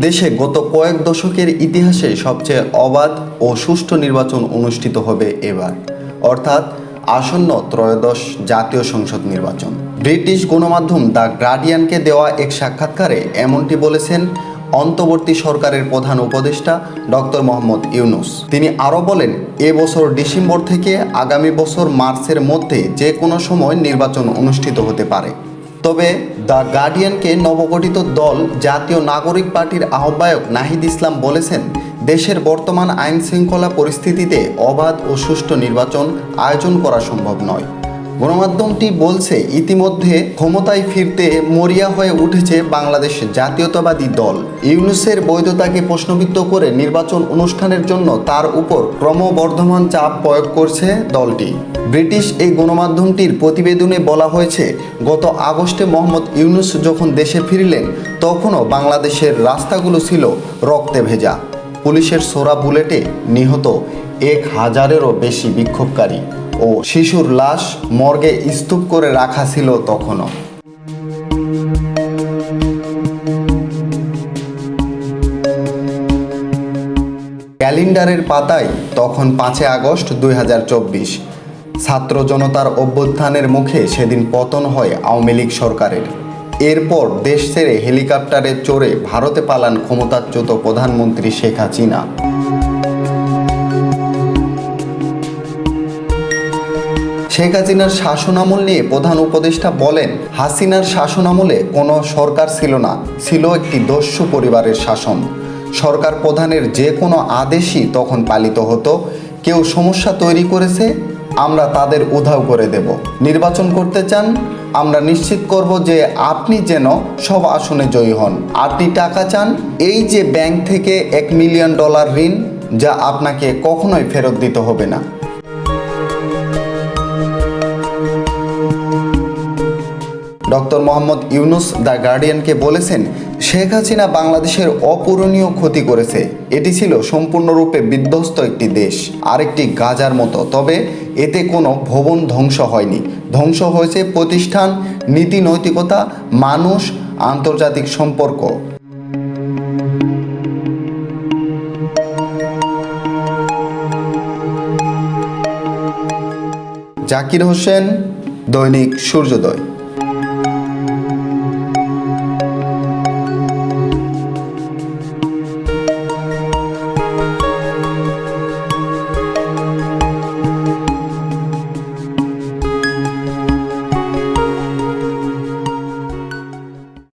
দেশে গত কয়েক দশকের ইতিহাসে সবচেয়ে অবাধ ও সুষ্ঠু নির্বাচন অনুষ্ঠিত হবে এবার, অর্থাৎ আসন্ন ত্রয়োদশ জাতীয় সংসদ নির্বাচন। ব্রিটিশ গণমাধ্যম দ্য গার্ডিয়ানকে দেওয়া এক সাক্ষাৎকারে এমনটি বলেছেন অন্তর্বর্তী সরকারের প্রধান উপদেষ্টা ডক্টর মোহাম্মদ ইউনূস। তিনি আরও বলেন, এবছর ডিসেম্বর থেকে আগামী বছর মার্চের মধ্যে যে কোনো সময় নির্বাচন অনুষ্ঠিত হতে পারে। তবে দ্য গার্ডিয়ানকে নবগঠিত দল জাতীয় নাগরিক পার্টির আহ্বায়ক নাহিদ ইসলাম বলেছেন, দেশের বর্তমান আইন শৃঙ্খলা পরিস্থিতিতে অবাধ ও সুষ্ঠু নির্বাচন আয়োজন করা সম্ভব নয়। গণমাধ্যমটি বলছে, ইতিমধ্যে ক্ষমতায় ফিরতে মরিয়া হয়ে উঠেছে বাংলাদেশ জাতীয়তাবাদী দল। ইউনূসের বৈধতাকে প্রশ্নবিদ্ধ করে নির্বাচন অনুষ্ঠানের জন্য তার উপর ক্রমবর্ধমান চাপ প্রয়োগ করছে দলটি। ব্রিটিশ এই গণমাধ্যমটির প্রতিবেদনে বলা হয়েছে, গত আগস্টে মোহাম্মদ ইউনূস যখন দেশে ফিরলেন তখনও বাংলাদেশের রাস্তাগুলো ছিল রক্তে ভেজা। পুলিশের ছোড়া বুলেটে নিহত 1000-এরও বেশি বিক্ষোভকারী ও শিশুর লাশ মর্গে স্তূপ করে রাখা ছিল তখনও। ক্যালেন্ডারের পাতায় তখন 5 আগস্ট 2024। ছাত্র জনতার অভ্যুত্থানের মুখে সেদিন পতন হয় আওয়ামী লীগ সরকারের। এরপর দেশ ছেড়ে হেলিকপ্টারে চড়ে ভারতে পালান ক্ষমতাচ্যুত প্রধানমন্ত্রী শেখ হাসিনা। শেখ হাসিনার শাসনামল নিয়ে প্রধান উপদেষ্টা বলেন, হাসিনার শাসনামলে কোনো সরকার ছিল না, ছিল একটি দস্যু পরিবারের শাসন। সরকার প্রধানের যে কোনো আদেশই তখন পালিত হতো। কেউ সমস্যা তৈরি করেছে, আমরা তাদের উধাও করে দেব। নির্বাচন করতে চান, আমরা নিশ্চিত করব যে আপনি যেন সব আসনে জয়ী হন। আপনি টাকা চান, এই যে ব্যাংক থেকে $1 মিলিয়ন ঋণ, যা আপনাকে কখনোই ফেরত দিতে হবে না। ডক্টর মোহাম্মদ ইউনূস দ্য গার্ডিয়ানকে বলেছেন, শেখ হাসিনা বাংলাদেশের অপূরণীয় ক্ষতি করেছে। এটি ছিল সম্পূর্ণরূপে বিধ্বস্ত একটি দেশ, আরেকটি গাজার মতো। তবে এতে কোনো ভবন ধ্বংস হয়নি, ধ্বংস হয়েছে প্রতিষ্ঠান, নীতি নৈতিকতা, মানুষ, আন্তর্জাতিক সম্পর্ক। জাকির হোসেন, দৈনিক সূর্যোদয়।